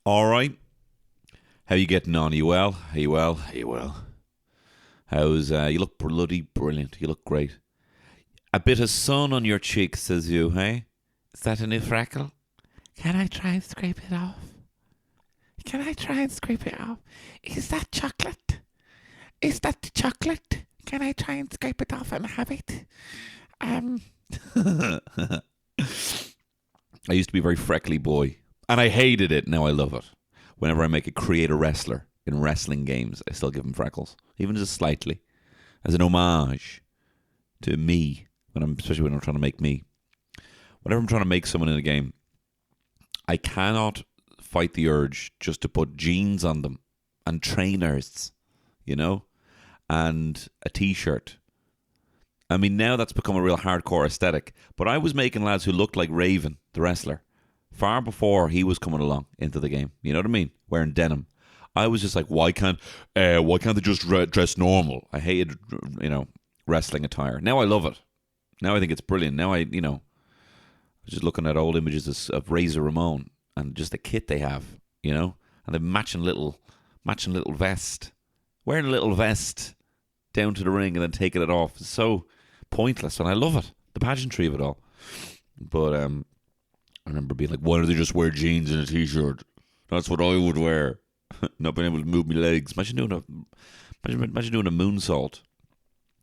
All right. How you getting on? Are you well? Are you well? Are you well? How's you look bloody brilliant. You look great. A bit of sun on your cheeks, says you, hey? Is that a new freckle? Can I try and scrape it off? Can I try and scrape it off? Is that chocolate? Is that the chocolate? Can I try and scrape it off and have it? I used to be a very freckly boy, and I hated it. Now I love it. Whenever I make a create a wrestler in wrestling games, I still give him freckles, even just slightly, as an homage to me, especially when I'm trying to make me. Whenever I'm trying to make someone in a game, I cannot fight the urge just to put jeans on them and trainers, and a t-shirt. I mean, now that's become a real hardcore aesthetic. But I was making lads who looked like Raven, the wrestler, far before he was coming along into the game. You know what I mean? Wearing denim. I was just like, why can't they just dress normal? I hated, wrestling attire. Now I love it. Now I think it's brilliant. Now I was just looking at old images of Razor Ramon and just the kit they have, and the matching little vest, wearing a little vest down to the ring and then taking it off. It's so pointless, and I love it. The pageantry of it all. But I remember being like, why don't they just wear jeans and a t-shirt? That's what I would wear. Not being able to move my legs. Imagine doing a moonsault.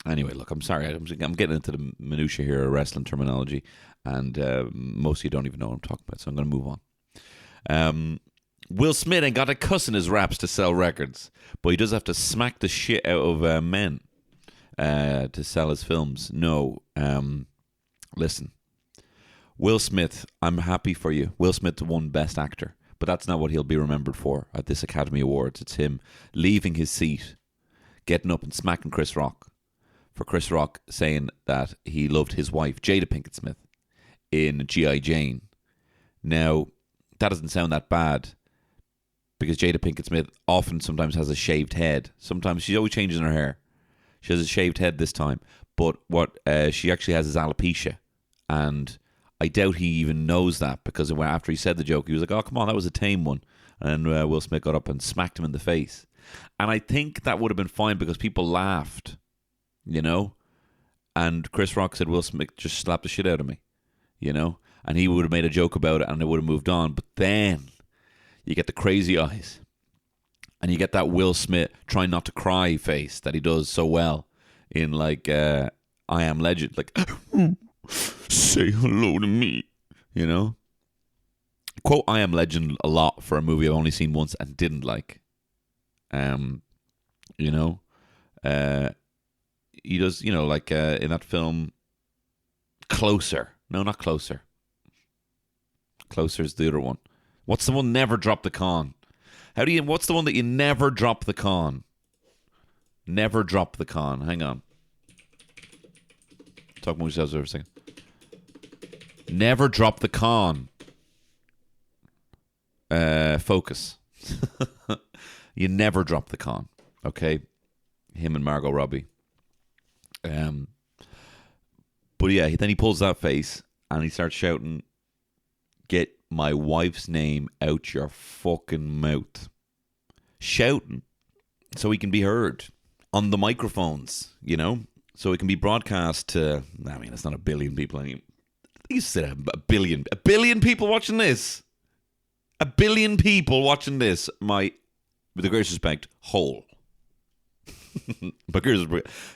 Anyway, look, I'm sorry. I'm getting into the minutiae here of wrestling terminology, and most of you don't even know what I'm talking about, so I'm going to move on. Will Smith ain't got a cuss in his raps to sell records, but he does have to smack the shit out of men to sell his films. No. Listen. Will Smith, I'm happy for you. Will Smith won Best Actor, but that's not what he'll be remembered for at this Academy Awards. It's him leaving his seat, getting up and smacking Chris Rock, for Chris Rock saying that he loved his wife, Jada Pinkett Smith, in G.I. Jane. Now, that doesn't sound that bad, because Jada Pinkett Smith sometimes has a shaved head. Sometimes she's always changing her hair. She has a shaved head this time. But what she actually has is alopecia. And I doubt he even knows that, because after he said the joke, he was like, oh, come on, that was a tame one. And Will Smith got up and smacked him in the face. And I think that would have been fine because people laughed, And Chris Rock said, Will Smith just slapped the shit out of me, And he would have made a joke about it and it would have moved on. But then you get the crazy eyes, and you get that Will Smith trying not to cry face that he does so well in I Am Legend, say hello to me, Quote I Am Legend a lot for a movie I've only seen once and didn't like. He does, in that film Closer. No, not Closer. Closer's the other one. What's the one Never Drop the Con? What's the one that you never drop the con? Never drop the con. Hang on. Talk among yourselves for a second. Never drop the con. Focus. You never drop the con. Okay? Him and Margot Robbie. But yeah, then he pulls that face and he starts shouting, get my wife's name out your fucking mouth. Shouting so he can be heard on the microphones, so it can be broadcast to, I mean, it's not a billion people. You said a billion people watching this. A billion people watching this. With the greatest respect, whole. But greatest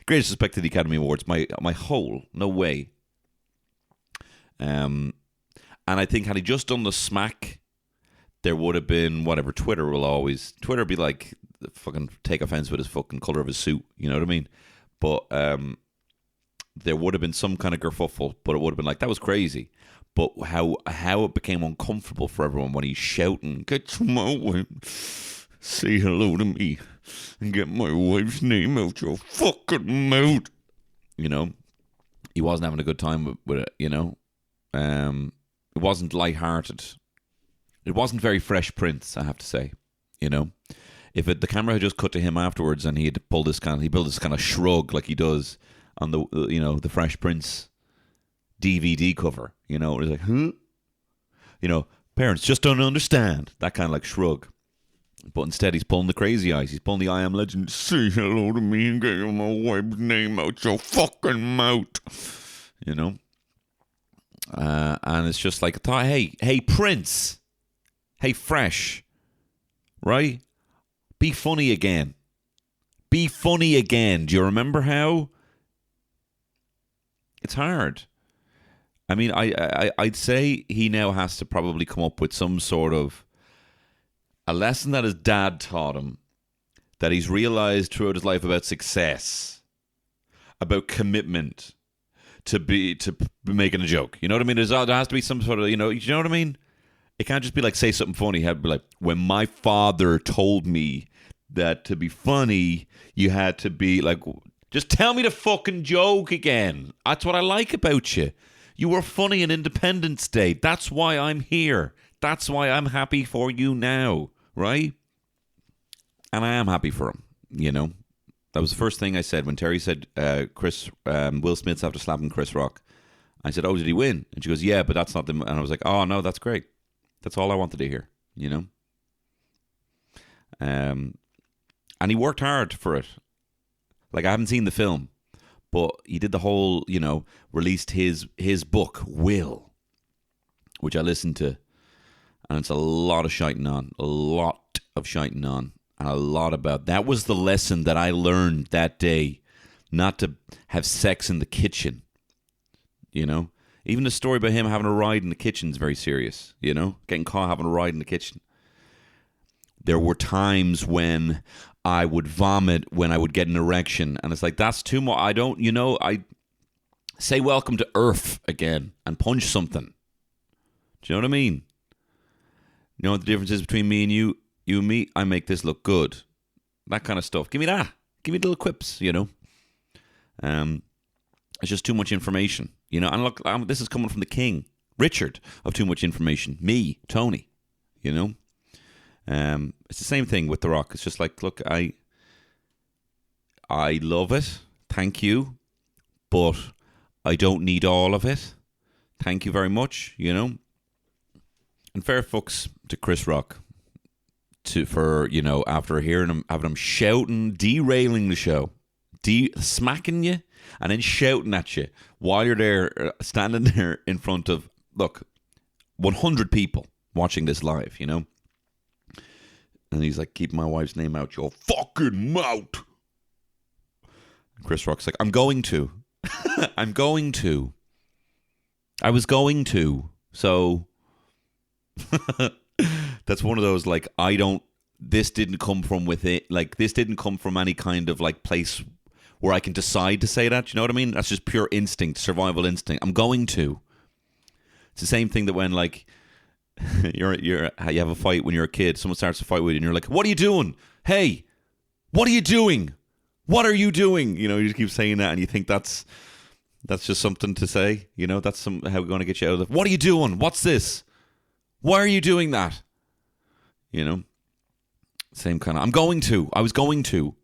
respect to the Academy Awards, my whole, no way. And I think had he just done the smack, there would have been whatever. Twitter would be like, fucking take offense with his fucking colour of his suit. You know what I mean? But there would have been some kind of kerfuffle, but it would have been like, that was crazy. But how it became uncomfortable for everyone when he's shouting, get to my wife, say hello to me, and get my wife's name out your fucking mouth. He wasn't having a good time with it, It wasn't lighthearted. It wasn't very Fresh Prince, I have to say. If the camera had just cut to him afterwards and he had pulled this kind of shrug like he does on the Fresh Prince DVD cover, it was like, huh? Parents just don't understand. That kind of like shrug. But instead, he's pulling the crazy eyes. He's pulling the I am legend. Say hello to me and get my wife's name out your fucking mouth. You know? And it's just like, hey, Prince. Hey, Fresh. Right? Be funny again. Be funny again. Do you remember how? It's hard. I mean, I'd say he now has to probably come up with some sort of a lesson that his dad taught him, that he's realized throughout his life about success, about commitment, to be making a joke. You know what I mean? There has to be some sort of, you know what I mean? It can't just be like, say something funny. It had to be like, when my father told me that to be funny, you had to be like, just tell me the fucking joke again. That's what I like about you. You were funny on Independence Day. That's why I'm here. That's why I'm happy for you now, right? And I am happy for him, you know. That was the first thing I said when Terry said Will Smith's after slapping Chris Rock. I said, oh, did he win? And she goes, yeah, but that's not the... And I was like, oh, no, that's great. That's all I wanted to hear, you know. And he worked hard for it. Like, I haven't seen the film, but he did the whole, you know, released his book, Will, which I listened to. And it's a lot of shiting on. A lot of shiting on. And a lot about... That was the lesson that I learned that day. Not to have sex in the kitchen. You know? Even the story about him having a ride in the kitchen is very serious. You know? Getting caught having a ride in the kitchen. There were times when I would vomit when I would get an erection. And it's like, that's too much. I don't... You know, I say welcome to Earth again and punch something. Do you know what I mean? You know what the difference is between me and you? You and me, I make this look good. That kind of stuff. Give me that. Give me little quips, you know. It's just too much information, you know. And look, this is coming from the king, Richard, of Too Much Information. Me, Tony, you know. It's the same thing with The Rock. It's just like, look, I love it. Thank you. But I don't need all of it. Thank you very much, you know. And fair fucks to Chris Rock for, you know, after hearing him, having him shouting, derailing the show, smacking you, and then shouting at you while you're there, standing there in front of, look, 100 people watching this live, you know. And he's like, keep my wife's name out your fucking mouth. And Chris Rock's like, I'm going to. I'm going to. I was going to. So... That's one of those, like, this didn't come from within, like, this didn't come from any kind of, like, place where I can decide to say that, you know what I mean? That's just pure instinct, survival instinct. I'm going to. It's the same thing that when, like, you have a fight when you're a kid, someone starts a fight with you and you're like, what are you doing? Hey, what are you doing? What are you doing? You know, you just keep saying that and you think that's just something to say, you know, that's how we're going to get you out of it. What are you doing? What's this? Why are you doing that? You know? Same kind of... I was going to.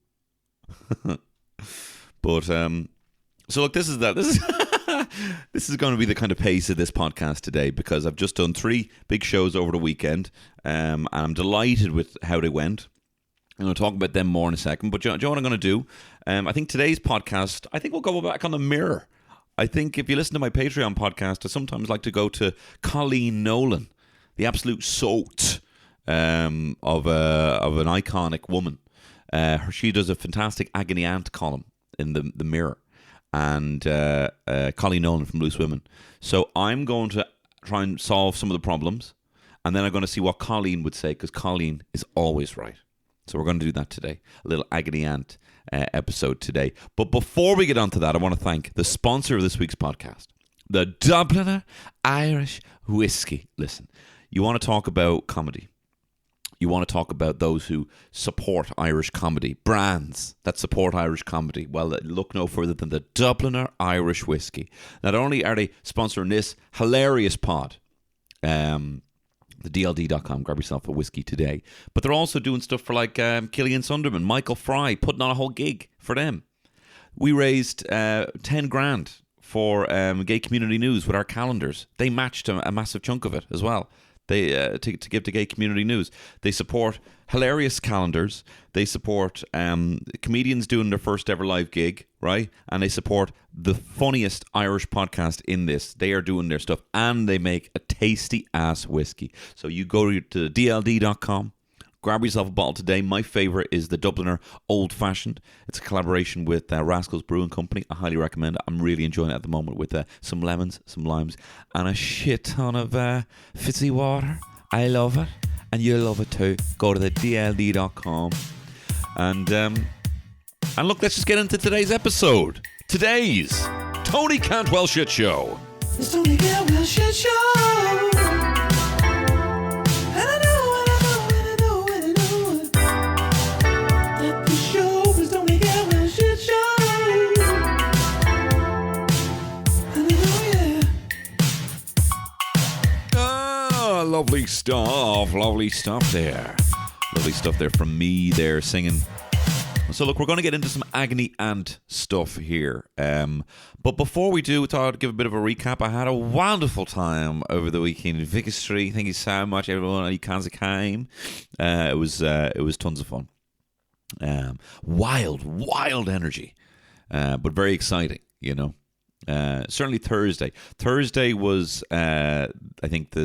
But, so look, this is this is going to be the kind of pace of this podcast today, because I've just done 3 big shows over the weekend, and I'm delighted with how they went. I'm going to talk about them more in a second, but do you know what I'm going to do? I think today's podcast, I think we'll go back on the mirror. I think if you listen to my Patreon podcast, I sometimes like to go to Colleen Nolan, the absolute salt of an iconic woman. She does a fantastic agony aunt column in the Mirror, and Colleen Nolan from Loose Women. So I'm going to try and solve some of the problems, and then I'm going to see what Colleen would say, because Colleen is always right. So we're going to do that today, a little agony aunt episode today. But before we get on to that, I want to thank the sponsor of this week's podcast, the Dubliner Irish Whiskey. Listen, you want to talk about comedy. You want to talk about those who support Irish comedy, brands that support Irish comedy. Well, look no further than the Dubliner Irish Whiskey. Not only are they sponsoring this hilarious pod, the DLD.com, grab yourself a whiskey today, but they're also doing stuff for like Killian Sunderman, Michael Fry, putting on a whole gig for them. We raised 10 grand for Gay Community News with our calendars. They matched a massive chunk of it as well. They to give the gay community news. They support hilarious calendars. They support comedians doing their first ever live gig, right? And they support the funniest Irish podcast in this. They are doing their stuff, and they make a tasty ass whiskey. So you go to dld.com. Grab yourself a bottle today. My favourite is the Dubliner Old Fashioned. It's a collaboration with Rascals Brewing Company. I highly recommend it. I'm really enjoying it at the moment with some lemons, some limes, and a shit ton of fizzy water. I love it, and you'll love it too. Go to the dld.com. And look, let's just get into today's episode. Today's Tony Cantwell Shit Show. It's Tony Cantwell Shit Show. Lovely stuff there. Lovely stuff there from me there singing. So look, we're going to get into some agony aunt stuff here. But before we do, I thought I'd give a bit of a recap. I had a wonderful time over the weekend in Vicar Street. Thank you so much, everyone. You cans came. It was tons of fun. Wild energy, but very exciting. You know. Certainly Thursday. Thursday was, I think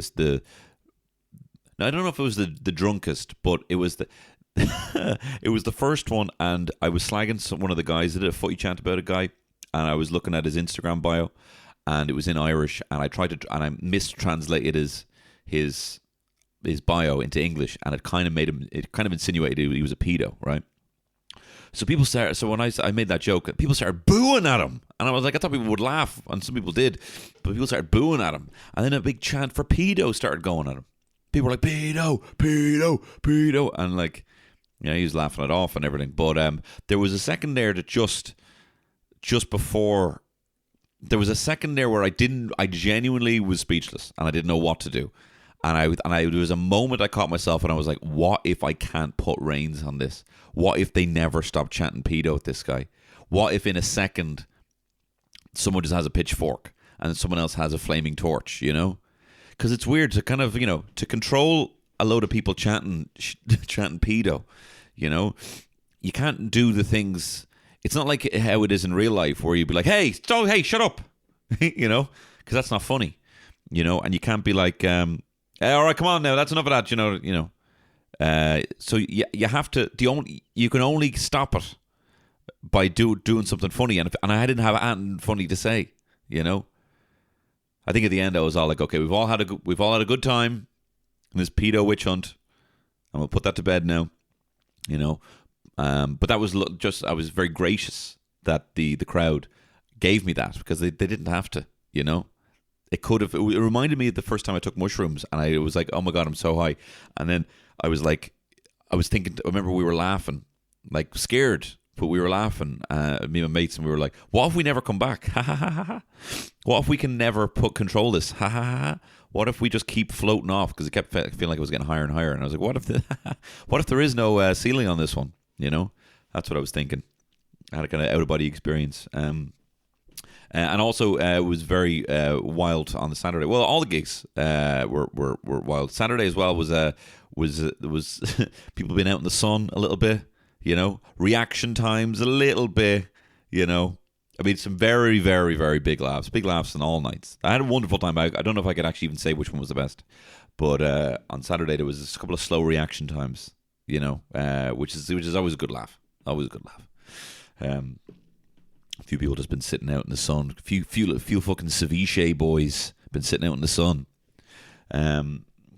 I don't know if it was the drunkest, but it was it was the first one, and I was slagging one of the guys. I did a footy chant about a guy, and I was looking at his Instagram bio, and it was in Irish, and I mistranslated his bio into English, and it kind of insinuated he was a pedo, right? So when I made that joke, people started booing at him. And I was like, I thought people would laugh, and some people did, but people started booing at him. And then a big chant for pedo started going at him. People were like, pedo, pedo, pedo. And like, he was laughing it off and everything. But there was a second there that just before, there was a second there where I genuinely was speechless, and I didn't know what to do. And there was a moment I caught myself, and I was like, what if I can't put reins on this? What if they never stop chanting pedo at this guy? What if in a second someone just has a pitchfork and someone else has a flaming torch, you know? Because it's weird to kind of, to control a load of people chanting pedo, you know? You can't do the things. It's not like how it is in real life where you'd be like, hey, shut up, you know? Because that's not funny, you know? And you can't be like, all right, come on now, that's enough of that, you know. So you have to. You can only stop it by doing something funny, and I didn't have anything funny to say, you know. I think at the end I was all like, okay, we've all had a good time in this pedo witch hunt, and we'll put that to bed now, you know. But that was I was very gracious that the crowd gave me that, because they didn't have to, you know. It could have. It reminded me of the first time I took mushrooms, and I was like, oh my God, I'm so high. And then I was thinking, I remember we were laughing, like scared, but we were laughing, me and my mates, and we were like, what if we never come back? Ha ha ha ha ha. What if we can never control this? Ha ha ha ha. What if we just keep floating off? Because it kept feeling like it was getting higher and higher. And I was like, what if there is no ceiling on this one? You know? That's what I was thinking. I had a kind of out-of-body experience. And also, it was very wild on the Saturday. Well, all the gigs were wild. Saturday as well was people being out in the sun a little bit, you know, reaction times a little bit, you know. I mean, some very, very, very big laughs on all nights. I had a wonderful time. I don't know if I could actually even say which one was the best, but on Saturday there was a couple of slow reaction times, you know, which is always a good laugh. Always a good laugh. A few people just been sitting out in the sun. A few fucking ceviche boys been sitting out in the sun.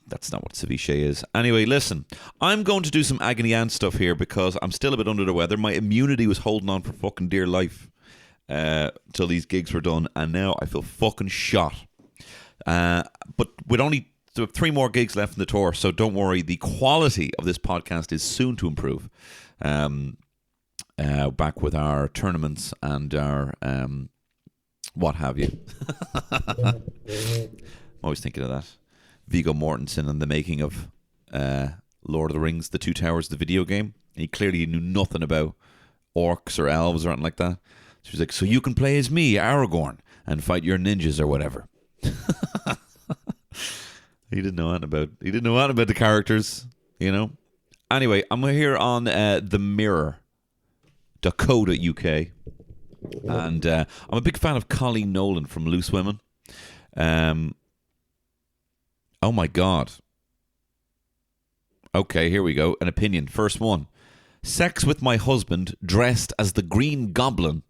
That's not what ceviche is. Anyway, listen, I'm going to do some agony aunt stuff here because I'm still a bit under the weather. My immunity was holding on for fucking dear life till these gigs were done, and now I feel fucking shot. But with only 3 more gigs left in the tour, so don't worry. The quality of this podcast is soon to improve. Back with our tournaments and our what have you. I'm always thinking of that. Viggo Mortensen and the making of Lord of the Rings, The Two Towers, the video game. He clearly knew nothing about orcs or elves or anything like that. So he's like, so you can play as me, Aragorn, and fight your ninjas or whatever. He didn't know anything about the characters, you know. Anyway, I'm here on the Mirror.co.uk, and I'm a big fan of Colleen Nolan from Loose Women. Oh my God. Okay, here we go. An opinion. First one. Sex with my husband dressed as the Green Goblin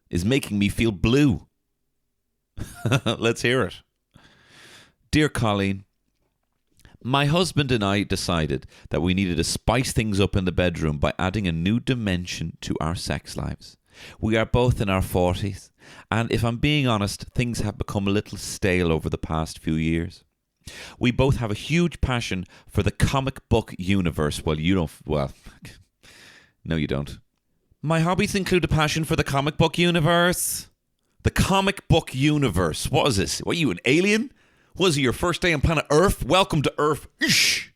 is making me feel blue. Let's hear it. Dear Colleen, my husband and I decided that we needed to spice things up in the bedroom by adding a new dimension to our sex lives. We are both in our 40s, and if I'm being honest, things have become a little stale over the past few years. We both have a huge passion for the comic book universe. Well, you don't. Well, no, you don't. My hobbies include a passion for the comic book universe. The comic book universe. What is this? What are you, an alien? Was it your first day on planet Earth? Welcome to Earth. Ish.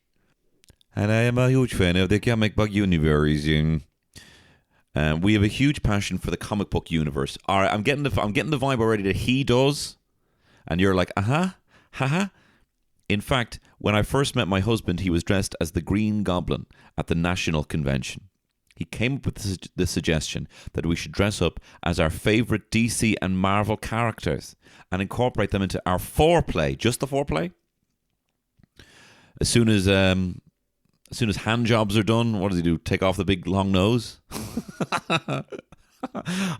And I am a huge fan of the comic book universe. We have a huge passion for the comic book universe. All right, I'm getting the vibe already that he does, and you're like, haha. In fact, when I first met my husband, he was dressed as the Green Goblin at the National Convention. He came up with the suggestion that we should dress up as our favourite DC and Marvel characters and incorporate them into our foreplay. Just the foreplay? As soon as hand jobs are done, what does he do? Take off the big long nose? I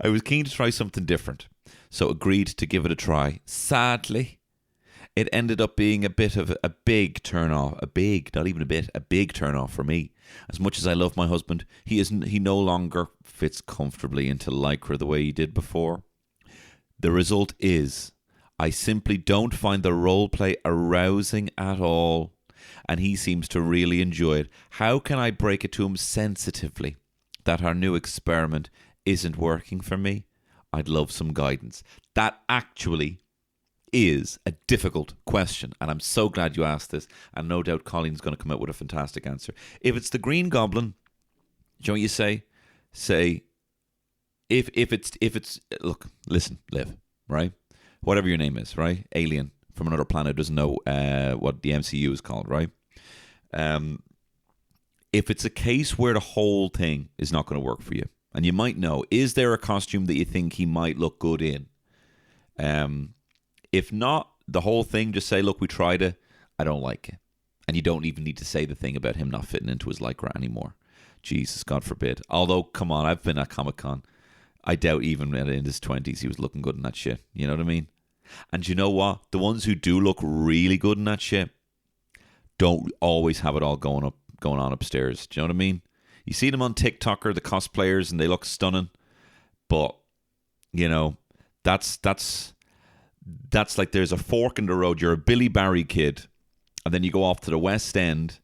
was keen to try something different, so agreed to give it a try. Sadly, it ended up being a bit of a big turn-off. Not even a bit, a big turn-off for me. As much as I love my husband, he no longer fits comfortably into Lycra the way he did before. The result is, I simply don't find the role play arousing at all, and he seems to really enjoy it. How can I break it to him sensitively that our new experiment isn't working for me? I'd love some guidance. That actually is a difficult question, and I'm so glad you asked this, and no doubt Colleen's going to come out with a fantastic answer. If it's the Green Goblin, do you know what you say? Say, if it's look, listen, Liv, right? Whatever your name is, right? Alien from another planet doesn't know what the MCU is called, right? If it's a case where the whole thing is not going to work for you, and you might know, is there a costume that you think he might look good in? If not, the whole thing, just say, look, we tried it. I don't like it. And you don't even need to say the thing about him not fitting into his Lycra anymore. Jesus, God forbid. Although, come on, I've been at Comic-Con. I doubt even in his 20s he was looking good in that shit. You know what I mean? And you know what? The ones who do look really good in that shit don't always have it all going on upstairs. Do you know what I mean? You see them on TikTok or the cosplayers and they look stunning. But, you know, that's like there's a fork in the road. You're a Billy Barry kid, and then you go off to the West End,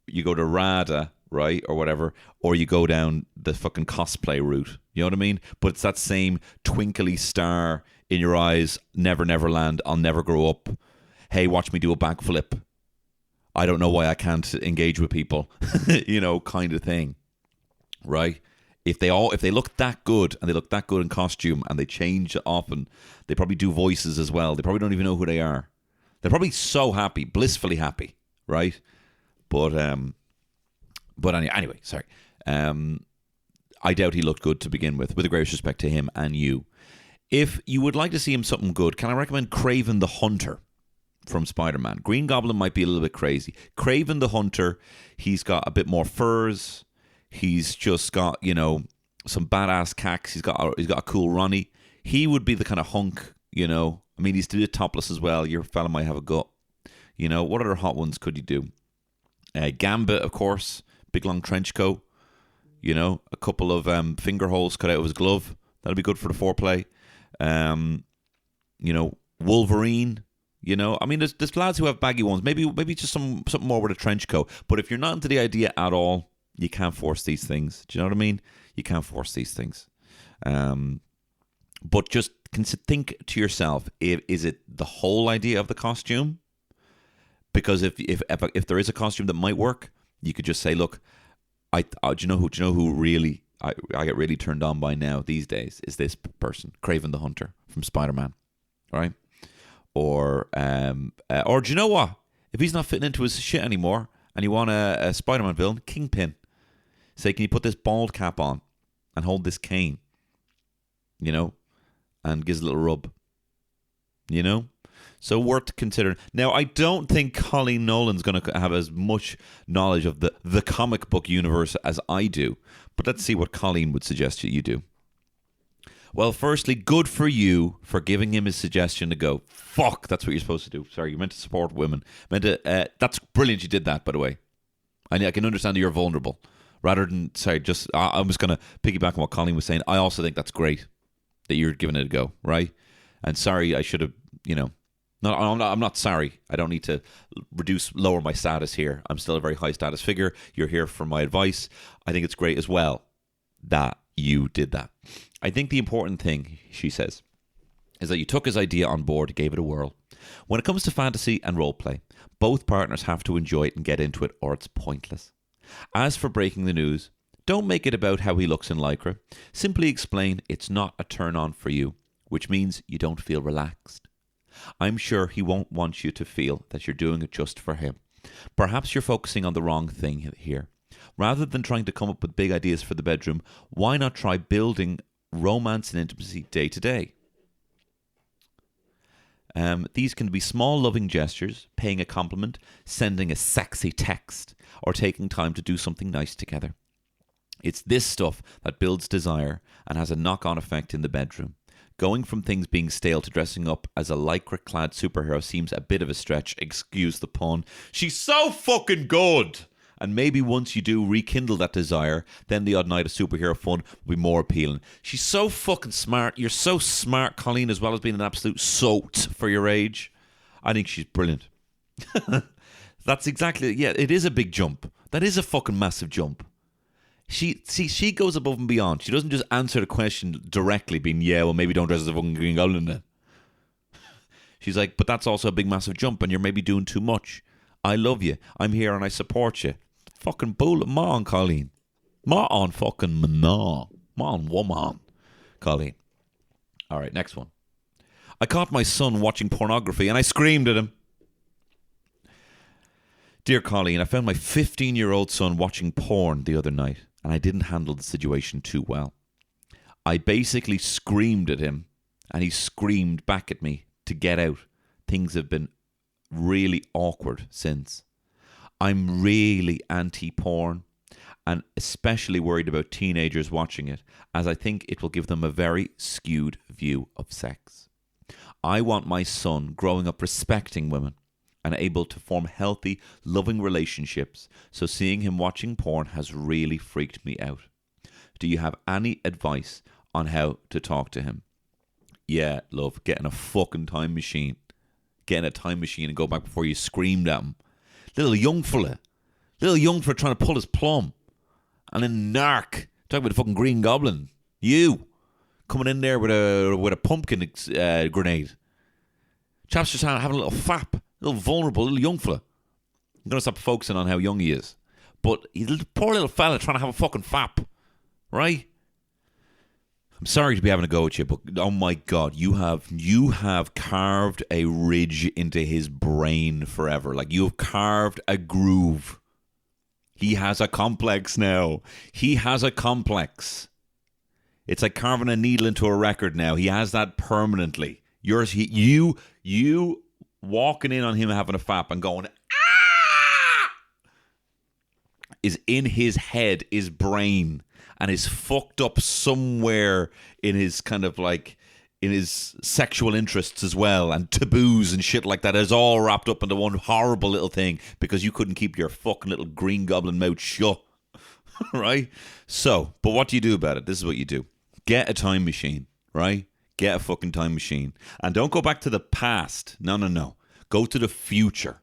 you go to RADA, right, or whatever, or you go down the fucking cosplay route. You know what I mean? But it's that same twinkly star in your eyes, Never Neverland, I'll never grow up. Hey, watch me do a backflip. I don't know why I can't engage with people, you know, kind of thing, right? If they look that good and they look that good in costume and they change often, they probably do voices as well. They probably don't even know who they are. They're probably so happy, blissfully happy, right? But anyway, sorry. I doubt he looked good to begin with the greatest respect to him and you. If you would like to see him something good, can I recommend Kraven the Hunter from Spider-Man? Green Goblin might be a little bit crazy. Kraven the Hunter, he's got a bit more furs. He's just got, you know, some badass cacks. He's got a cool Ronnie. He would be the kind of hunk, you know. I mean, he's did it topless as well. Your fella might have a gut. You know, what other hot ones could you do? Gambit, of course. Big long trench coat. You know, a couple of finger holes cut out of his glove. That'll be good for the foreplay. You know, Wolverine. You know, I mean, there's lads who have baggy ones. Maybe just something more with a trench coat. But if you're not into the idea at all, you can't force these things. Do you know what I mean? You can't force these things. But just think to yourself, is it the whole idea of the costume? Because if there is a costume that might work, you could just say, look, do you know who really I get really turned on by now these days is this person, Kraven the Hunter from Spider-Man, right? Or do you know what? If he's not fitting into his shit anymore and you want a Spider-Man villain, Kingpin. Say, can you put this bald cap on and hold this cane? You know? And gives a little rub. You know? So worth considering. Now, I don't think Colleen Nolan's going to have as much knowledge of the comic book universe as I do. But let's see what Colleen would suggest you do. Well, firstly, good for you for giving him his suggestion to go, fuck, that's what you're supposed to do. Sorry, you meant to support women. That's brilliant you did that, by the way. I can understand that you're vulnerable. Rather than, I'm just going to piggyback on what Colleen was saying. I also think that's great that you're giving it a go, right? And sorry, I should have, no, I'm not sorry. I don't need to lower my status here. I'm still a very high status figure. You're here for my advice. I think it's great as well that you did that. I think the important thing, she says, is that you took his idea on board, gave it a whirl. When it comes to fantasy and roleplay, both partners have to enjoy it and get into it, or it's pointless. As for breaking the news, don't make it about how he looks in Lycra. Simply explain it's not a turn-on for you, which means you don't feel relaxed. I'm sure he won't want you to feel that you're doing it just for him. Perhaps you're focusing on the wrong thing here. Rather than trying to come up with big ideas for the bedroom, why not try building romance and intimacy day to day? These can be small loving gestures, paying a compliment, sending a sexy text, or taking time to do something nice together. It's this stuff that builds desire and has a knock-on effect in the bedroom. Going from things being stale to dressing up as a lycra-clad superhero seems a bit of a stretch, excuse the pun. She's so fucking good! And maybe once you do rekindle that desire, then the odd night of superhero fun will be more appealing. She's so fucking smart. You're so smart, Colleen, as well as being an absolute soat for your age. I think she's brilliant. That's exactly, yeah, it is a big jump. That is a fucking massive jump. She goes above and beyond. She doesn't just answer the question directly, being, yeah, well, maybe don't dress as a fucking Green Goblin then. She's like, but that's also a big, massive jump, and you're maybe doing too much. I love you. I'm here and I support you. Fucking bull, ma on, Colleen. Ma on fucking mana. Ma on woman, Colleen. All right, next one. I caught my son watching pornography and I screamed at him. Dear Colleen, I found my 15-year-old son watching porn the other night and I didn't handle the situation too well. I basically screamed at him and he screamed back at me to get out. Things have been really awkward since. I'm really anti-porn and especially worried about teenagers watching it, as I think it will give them a very skewed view of sex. I want my son growing up respecting women and able to form healthy, loving relationships, so seeing him watching porn has really freaked me out. Do you have any advice on how to talk to him? Yeah, love, getting a fucking time machine. Getting a time machine and go back before you screamed at him. Little young fella trying to pull his plum. And then narc, talking about the fucking Green Goblin. You, coming in there with a pumpkin grenade. Chap's just having a little fap. A little vulnerable, little young fella. I'm going to stop focusing on how young he is. But he's a poor little fella trying to have a fucking fap. Right? I'm sorry to be having a go at you, but oh my God, you have carved a ridge into his brain forever. Like, you have carved a groove. He has a complex now. He has a complex. It's like carving a needle into a record now. He has that permanently. You walking in on him having a fap and going, ah, is in his head, his brain. And is fucked up somewhere in his kind of like, in his sexual interests as well, and taboos and shit like that is all wrapped up into one horrible little thing because you couldn't keep your fucking little Green Goblin mouth shut. Right? So, but what do you do about it? This is what you do. Get a time machine, right? Get a fucking time machine. And don't go back to the past. No. Go to the future.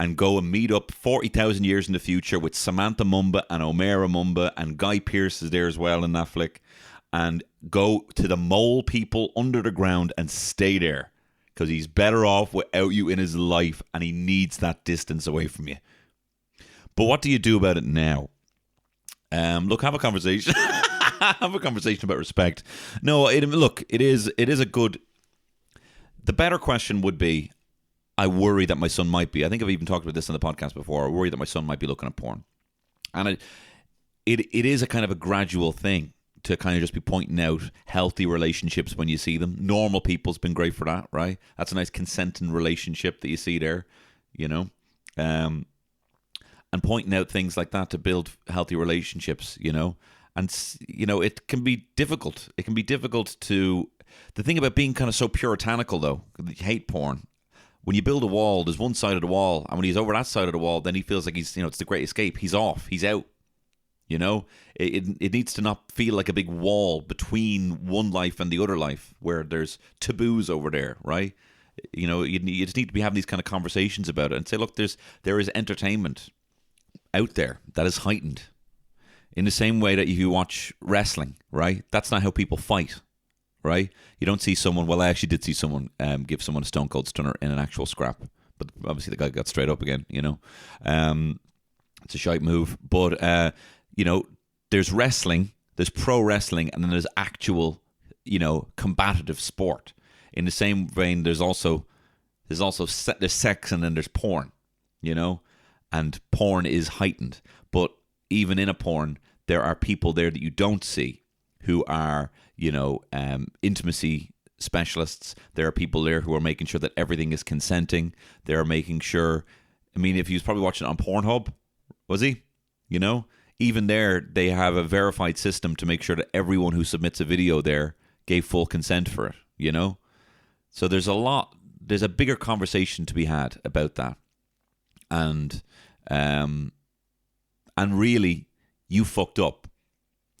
And go and meet up 40,000 years in the future with Samantha Mumba and Omera Mumba, and Guy Pearce is there as well in that flick. And go to the mole people under the ground and stay there. Because he's better off without you in his life and he needs that distance away from you. But what do you do about it now? Look, have a conversation. Have a conversation about respect. No, it is a good... The better question would be, I worry that my son might be. I think I've even talked about this on the podcast before. I worry that my son might be looking at porn. And it is a kind of a gradual thing to kind of just be pointing out healthy relationships when you see them. Normal people's been great for that, right? That's a nice consenting relationship that you see there, you know? And pointing out things like that to build healthy relationships, you know? And, you know, it can be difficult. It can be difficult to... The thing about being kind of so puritanical, though, you hate porn. When you build a wall, there's one side of the wall, and when he's over that side of the wall, then he feels like he's, you know, it's the great escape. He's off. He's out. You know, it needs to not feel like a big wall between one life and the other life where there's taboos over there, right? You know, you just need to be having these kind of conversations about it and say, look, there is entertainment out there that is heightened in the same way that if you watch wrestling, right? That's not how people fight, right? You don't see someone, well, I actually did see someone give someone a Stone Cold Stunner in an actual scrap, but obviously the guy got straight up again, you know. It's a shite move, but... you know, there's wrestling, there's pro wrestling, and then there's actual, you know, combative sport. In the same vein, there's sex, and then there's porn, you know, and porn is heightened. But even in a porn, there are people there that you don't see who are, you know, intimacy specialists. There are people there who are making sure that everything is consenting. They're making sure. I mean, if he was probably watching it on Pornhub, was he? You know. Even there, they have a verified system to make sure that everyone who submits a video there gave full consent for it, you know? So there's a bigger conversation to be had about that. And really, you fucked up.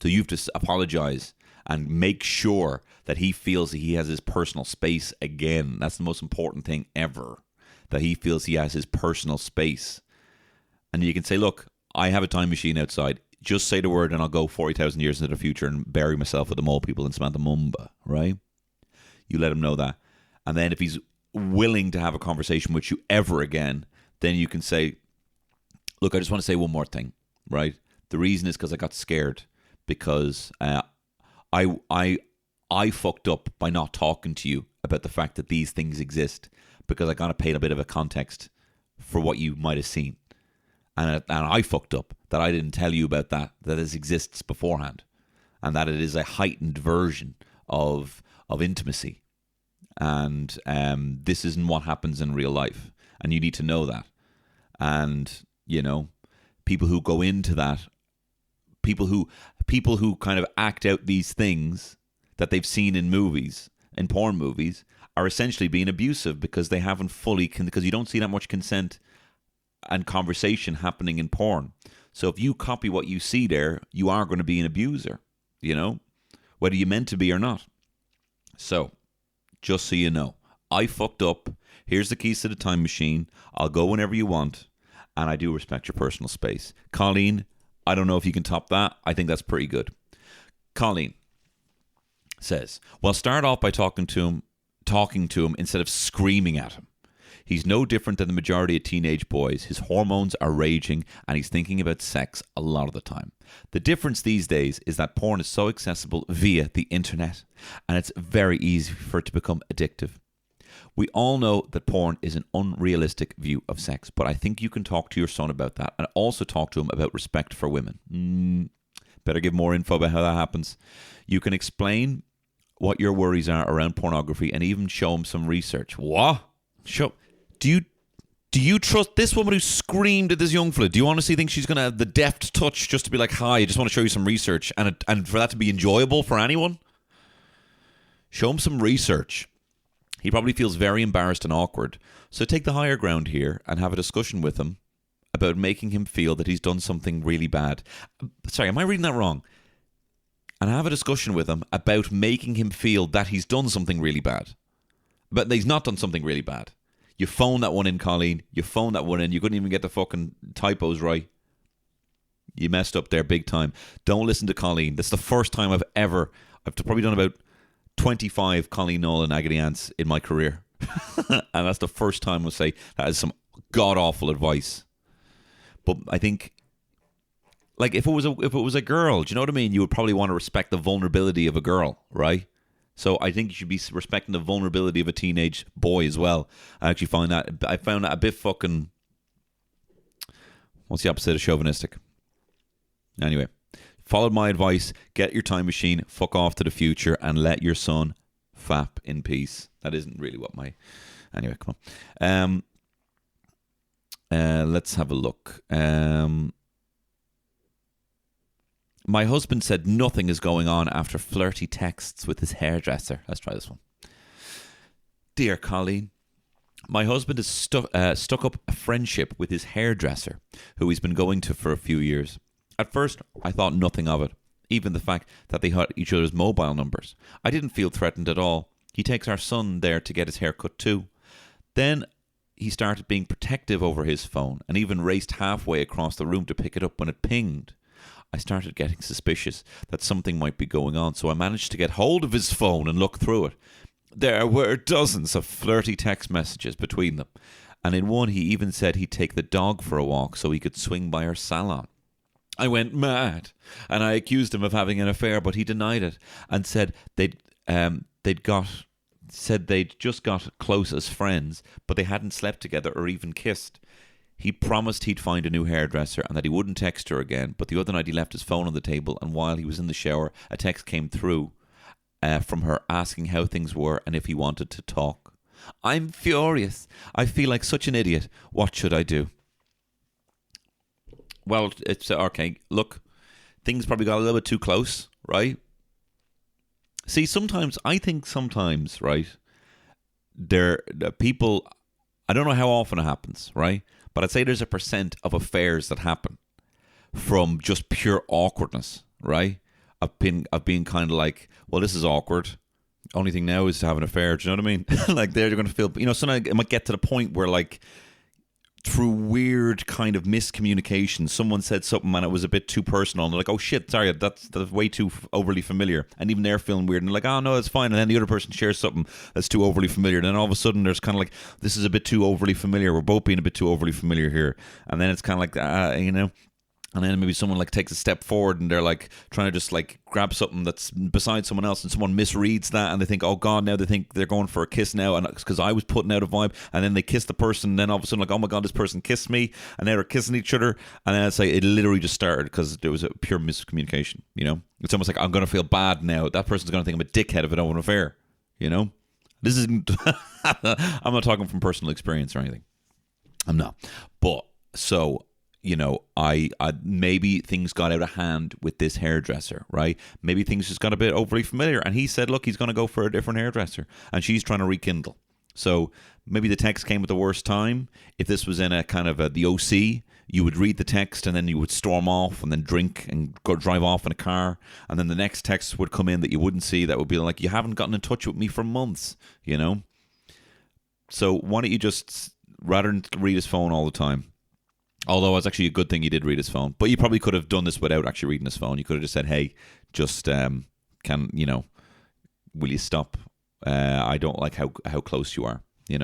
So you have to apologize and make sure that he feels that he has his personal space again. That's the most important thing ever, that he feels he has his personal space. And you can say, look, I have a time machine outside. Just say the word and I'll go 40,000 years into the future and bury myself with the mole people in Samantha Mumba, right? You let him know that. And then if he's willing to have a conversation with you ever again, then you can say, look, I just want to say one more thing, right? The reason is because I got scared because I fucked up by not talking to you about the fact that these things exist because I got to paint a bit of a context for what you might have seen. And I fucked up that I didn't tell you about that it exists beforehand, and that it is a heightened version of intimacy. And this isn't what happens in real life, and you need to know that. And you know, people who go into that, people who kind of act out these things that they've seen in movies, in porn movies, are essentially being abusive because they haven't fully because you don't see that much consent and conversation happening in porn. So if you copy what you see there, you are going to be an abuser, you know, whether you meant to be or not. So, just so you know, I fucked up. Here's the keys to the time machine. I'll go whenever you want, and I do respect your personal space. Colleen, I don't know if you can top that. I think that's pretty good. Colleen says, well, start off by talking to him instead of screaming at him. He's no different than the majority of teenage boys. His hormones are raging and he's thinking about sex a lot of the time. The difference these days is that porn is so accessible via the internet and it's very easy for it to become addictive. We all know that porn is an unrealistic view of sex, but I think you can talk to your son about that and also talk to him about respect for women. Better give more info about how that happens. You can explain what your worries are around pornography and even show him some research. What? Do you trust this woman who screamed at this young fella? Do you honestly think she's going to have the deft touch just to be like, hi, I just want to show you some research and for that to be enjoyable for anyone? Show him some research. He probably feels very embarrassed and awkward. So take the higher ground here and have a discussion with him about making him feel that he's done something really bad. Sorry, am I reading that wrong? And have a discussion with him about making him feel that he's done something really bad. But he's not done something really bad. You phoned that one in, Colleen. You phoned that one in. You couldn't even get the fucking typos right. You messed up there big time. Don't listen to Colleen. That's the first time I've probably done about 25 Colleen Nolan agony ants in my career. And that's the first time I'll say that is some god-awful advice. But I think, like, if it was a girl, do you know what I mean? You would probably want to respect the vulnerability of a girl, right? So I think you should be respecting the vulnerability of a teenage boy as well. I found that a bit fucking... What's the opposite of chauvinistic? Anyway, followed my advice. Get your time machine, fuck off to the future, and let your son fap in peace. That isn't really what my... Anyway, come on. Let's have a look. My husband said nothing is going on after flirty texts with his hairdresser. Let's try this one. Dear Colleen, my husband has stuck up a friendship with his hairdresser, who he's been going to for a few years. At first, I thought nothing of it, even the fact that they had each other's mobile numbers. I didn't feel threatened at all. He takes our son there to get his hair cut too. Then he started being protective over his phone and even raced halfway across the room to pick it up when it pinged. I started getting suspicious that something might be going on, so I managed to get hold of his phone and look through it. There were dozens of flirty text messages between them, and in one he even said he'd take the dog for a walk so he could swing by our salon. I went mad, and I accused him of having an affair, but he denied it and said they'd just got close as friends, but they hadn't slept together or even kissed. He promised he'd find a new hairdresser and that he wouldn't text her again, but the other night he left his phone on the table, and while he was in the shower, a text came through from her asking how things were and if he wanted to talk. I'm furious. I feel like such an idiot. What should I do? Well, it's okay. Look, things probably got a little bit too close, right? See, I think sometimes, right, people, I don't know how often it happens, right? But I'd say there's a % of affairs that happen from just pure awkwardness, right? Of being kind of like, well, this is awkward. Only thing now is to have an affair. Do you know what I mean? Like they're going to feel, sometimes it might get to the point where like through weird kind of miscommunication, someone said something and it was a bit too personal, and they're like, oh shit, sorry, that's way too overly familiar, and even they're feeling weird, and they're like, oh no, it's fine, and then the other person shares something that's too overly familiar, and then all of a sudden there's kind of like, this is a bit too overly familiar, we're both being a bit too overly familiar here, and then it's kind of like, and then maybe someone like takes a step forward and they're like trying to just like grab something that's beside someone else, and someone misreads that and they think, oh god, now they think they're going for a kiss now, and because I was putting out a vibe, and then they kiss the person, and then all of a sudden like, oh my god, this person kissed me, and now they're kissing each other, and then it's like it literally just started because there was a pure miscommunication. It's almost like I'm going to feel bad now. That person's going to think I'm a dickhead if I don't have an affair. This isn't I'm not talking from personal experience or anything. I'm not. But so I maybe things got out of hand with this hairdresser, right? Maybe things just got a bit overly familiar, and he said, look, he's going to go for a different hairdresser, and she's trying to rekindle. So maybe the text came at the worst time. If this was in a kind of the OC, you would read the text and then you would storm off and then drink and go drive off in a car, and then the next text would come in that you wouldn't see, that would be like, you haven't gotten in touch with me for months, So why don't you just, rather than read his phone all the time, although it's actually a good thing you did read his phone. But you probably could have done this without actually reading his phone. You could have just said, hey, just, will you stop? I don't like how close you are, I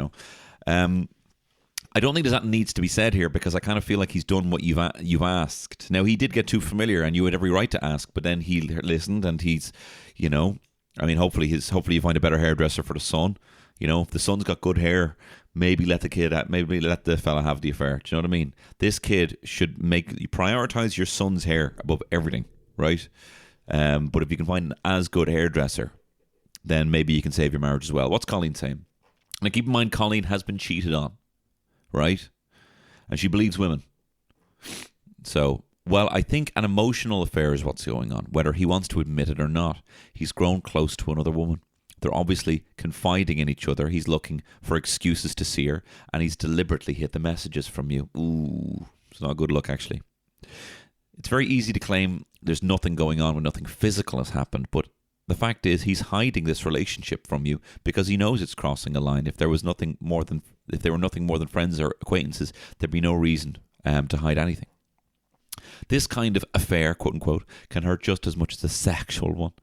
don't think that needs to be said here, because I kind of feel like he's done what you've asked. Now, he did get too familiar, and you had every right to ask, but then he listened, and he's, hopefully you find a better hairdresser for the son. If the son's got good hair, maybe let the fella have the affair. Do you know what I mean? This kid should prioritize your son's hair above everything, right? But if you can find an as good hairdresser, then maybe you can save your marriage as well. What's Colleen saying? Now, keep in mind, Colleen has been cheated on, right? And she believes women. So, well, I think an emotional affair is what's going on, whether he wants to admit it or not. He's grown close to another woman. They're obviously confiding in each other. He's looking for excuses to see her, and he's deliberately hid the messages from you. Ooh, it's not a good look, actually. It's very easy to claim there's nothing going on when nothing physical has happened, but the fact is he's hiding this relationship from you because he knows it's crossing a line. If they were nothing more than friends or acquaintances, there'd be no reason to hide anything. This kind of affair, quote unquote, can hurt just as much as a sexual one.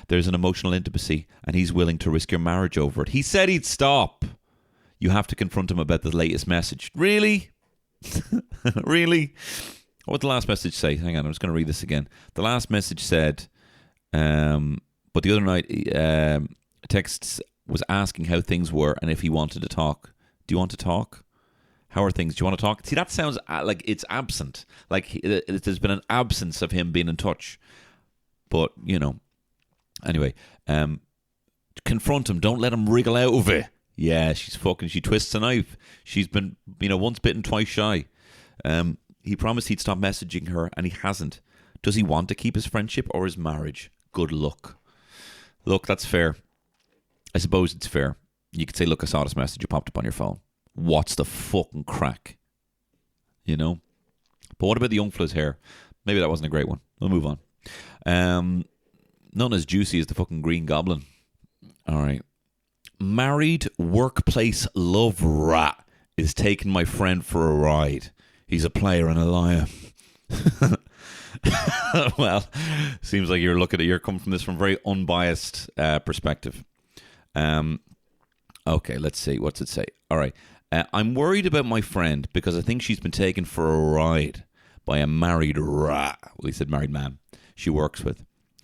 There's an emotional intimacy, and he's willing to risk your marriage over it. He said he'd stop. You have to confront him about the latest message. Really? Really? What did the last message say? Hang on, I'm just going to read this again. The last message said, but the other night, Text was asking how things were and if he wanted to talk. Do you want to talk? How are things? Do you want to talk? See, that sounds like it's absent. Like there's been an absence of him being in touch. But, anyway, confront him. Don't let him wriggle out of it. Yeah, she twists a knife. She's been, once bitten, twice shy. He promised he'd stop messaging her, and he hasn't. Does he want to keep his friendship or his marriage? Good luck. Look, that's fair. I suppose it's fair. You could say, look, I saw this message. It popped up on your phone. What's the fucking crack? But what about the young fella's hair? Maybe that wasn't a great one. We'll move on. None as juicy as the fucking Green Goblin. All right. Married workplace love rat is taking my friend for a ride. He's a player and a liar. Well, seems like you're coming from this from a very unbiased perspective. Okay, let's see. What's it say? All right. I'm worried about my friend because I think she's been taken for a ride by a married rat. Well, he said married man she works with.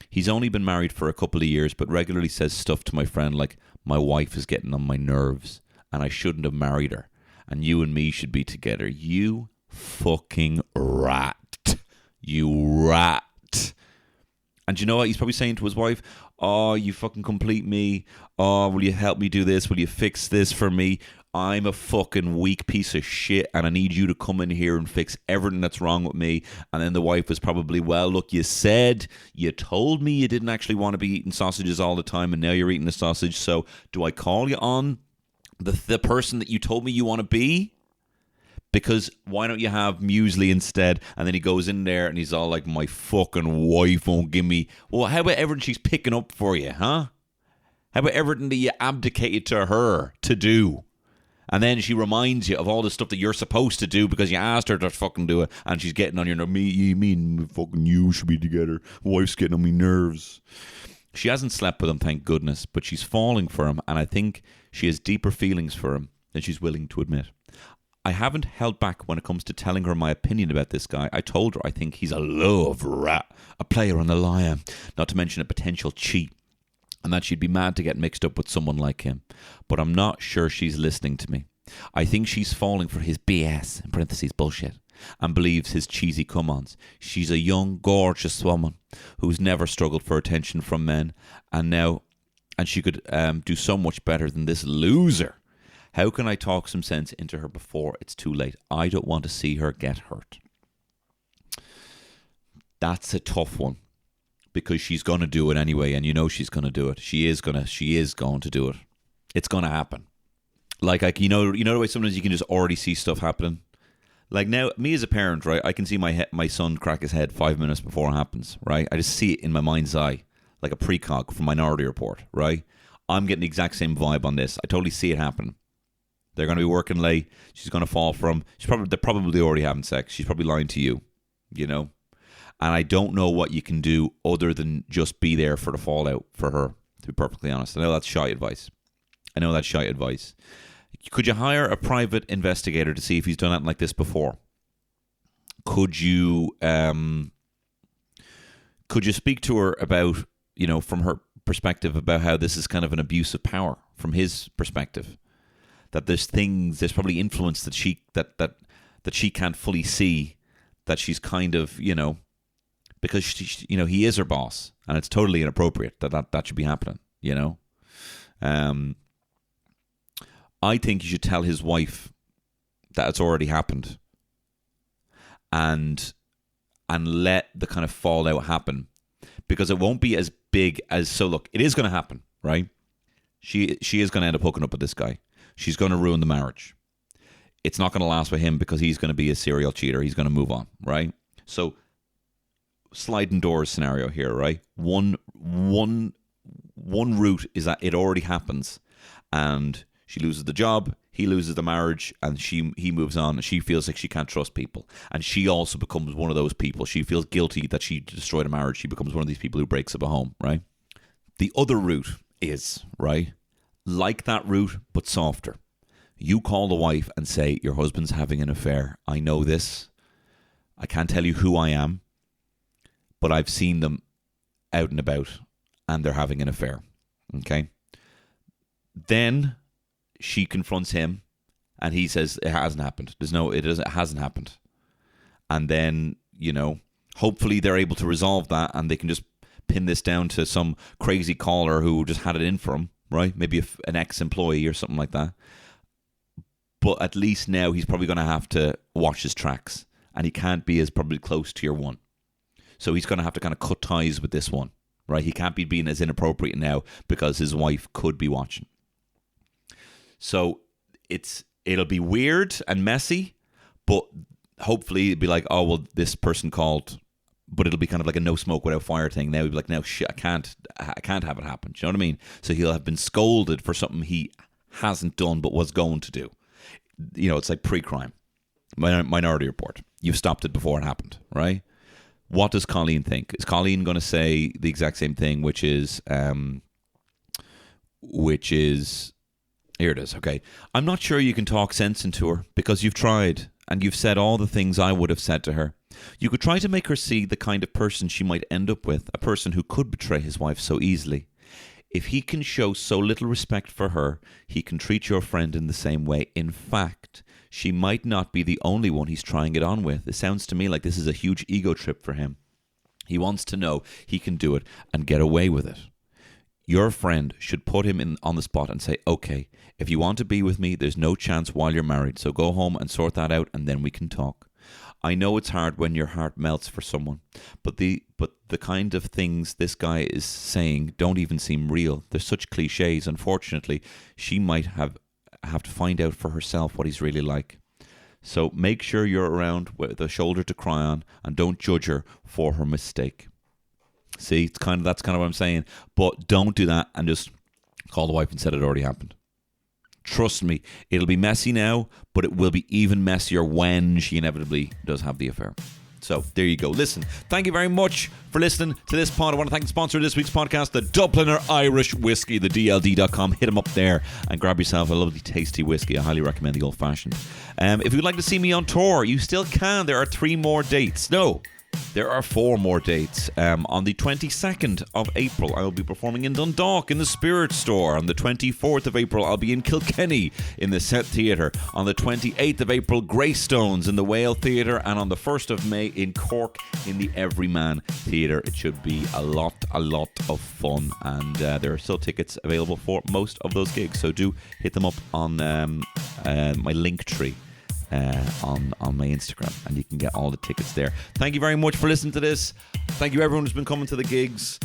He's only been married for a couple of years, but regularly says stuff to my friend like, my wife is getting on my nerves and I shouldn't have married her. And you and me should be together. You fucking rat. You rat. And you know what he's probably saying to his wife? Oh, you fucking complete me. Oh, will you help me do this? Will you fix this for me? I'm a fucking weak piece of shit and I need you to come in here and fix everything that's wrong with me. And then the wife was probably, well, look, you told me you didn't actually want to be eating sausages all the time and now you're eating the sausage. So do I call you on the person that you told me you want to be? Because why don't you have muesli instead? And then he goes in there and he's all like, my fucking wife won't give me. Well, how about everything she's picking up for you, huh? How about everything that you abdicated to her to do? And then she reminds you of all the stuff that you're supposed to do because you asked her to fucking do it. And she's getting on your nerves. Me and fucking you should be together. Wife's getting on my nerves. She hasn't slept with him, thank goodness. But she's falling for him. And I think she has deeper feelings for him than she's willing to admit. I haven't held back when it comes to telling her my opinion about this guy. I told her I think he's a love rat, a player and a liar, not to mention a potential cheat, and that she'd be mad to get mixed up with someone like him. But I'm not sure she's listening to me. I think she's falling for his BS, in parentheses, bullshit, and believes his cheesy come-ons. She's a young, gorgeous woman who's never struggled for attention from men, and she could do so much better than this loser. How can I talk some sense into her before it's too late? I don't want to see her get hurt. That's a tough one because she's going to do it anyway, and you know she's going to do it. She is going to do it. It's going to happen. Like you know the way sometimes you can just already see stuff happening. Like now, me as a parent, right? I can see my son crack his head 5 minutes before it happens, right? I just see it in my mind's eye, like a precog from Minority Report, right? I'm getting the exact same vibe on this. I totally see it happen. They're going to be working late. She's going to fall for him. They're probably already having sex. She's probably lying to you, And I don't know what you can do other than just be there for the fallout for her, to be perfectly honest. I know that's shy advice. Could you hire a private investigator to see if he's done anything like this before? Could you speak to her about, from her perspective, about how this is kind of an abuse of power from his perspective? That there's probably influence that she can't fully see, that she's kind of, because he is her boss, and it's totally inappropriate that should be happening, I think you should tell his wife that it's already happened, and let the kind of fallout happen, because it won't be as big as. So look, it is going to happen, right? She is going to end up hooking up with this guy. She's going to ruin the marriage. It's not going to last with him because he's going to be a serial cheater. He's going to move on, right? So, sliding doors scenario here, right? One route is that it already happens, and she loses the job, he loses the marriage, and he moves on. And she feels like she can't trust people, and she also becomes one of those people. She feels guilty that she destroyed a marriage. She becomes one of these people who breaks up a home, right? The other route is, right, like that route, but softer. You call the wife and say, your husband's having an affair. I know this. I can't tell you who I am, but I've seen them out and about, and they're having an affair. Okay? Then she confronts him, and he says it hasn't happened. It hasn't happened. And then, hopefully they're able to resolve that, and they can just pin this down to some crazy caller who just had it in for him, right? Maybe an ex-employee or something like that. But at least now he's probably going to have to watch his tracks, and he can't be as probably close to your one. So he's going to have to kind of cut ties with this one, right? He can't be being as inappropriate now because his wife could be watching. So it'll be weird and messy, but hopefully it'll be like, oh, well, this person called, but it'll be kind of like a no smoke without fire thing. Now he'll be like, no, shit, I can't have it happen. Do you know what I mean? So he'll have been scolded for something he hasn't done but was going to do. It's like pre-crime. Minority Report. You've stopped it before it happened, right? What does Colleen think? Is Colleen going to say the exact same thing, which is, here it is, okay. I'm not sure you can talk sense into her because you've tried and you've said all the things I would have said to her. You could try to make her see the kind of person she might end up with, a person who could betray his wife so easily. If he can show so little respect for her, he can treat your friend in the same way. In fact, she might not be the only one he's trying it on with. It sounds to me like this is a huge ego trip for him. He wants to know he can do it and get away with it. Your friend should put him on the spot and say, okay, if you want to be with me, there's no chance while you're married. So go home and sort that out and then we can talk. I know it's hard when your heart melts for someone, but the kind of things this guy is saying don't even seem real. They're such cliches. Unfortunately, she might have to find out for herself what he's really like. So make sure you're around with a shoulder to cry on and don't judge her for her mistake. See, that's kind of what I'm saying. But don't do that and just call the wife and said it already happened. Trust me, it'll be messy now, but it will be even messier when she inevitably does have the affair. So there you go. Listen, thank you very much for listening to this pod. I want to thank the sponsor of this week's podcast, the Dubliner Irish Whiskey, the DLD.com. Hit them up there and grab yourself a lovely, tasty whiskey. I highly recommend the Old Fashioned. If you'd like to see me on tour, you still can. There are 3 more dates. No, there are 4 more dates. On the 22nd of April, I will be performing in Dundalk in the Spirit Store. On the 24th of April, I'll be in Kilkenny in the Set Theatre. On the 28th of April, Greystones in the Whale Theatre. And on the 1st of May in Cork in the Everyman Theatre. It should be a lot of fun. And there are still tickets available for most of those gigs. So do hit them up on my link tree. On my Instagram, and you can get all the tickets there. Thank you very much for listening to this. Thank you everyone who's been coming to the gigs.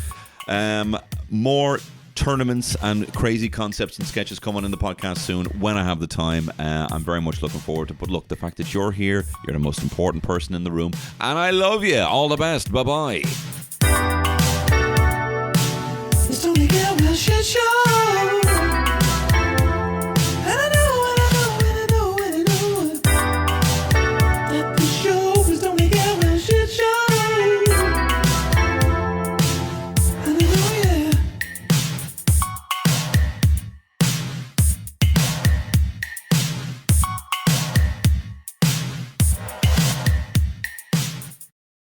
More tournaments and crazy concepts and sketches coming in the podcast soon when I have the time. I'm very much looking forward to it. But look, the fact that you're here, you're the most important person in the room, and I love you. All the best. Bye-bye. It's only a real shit show.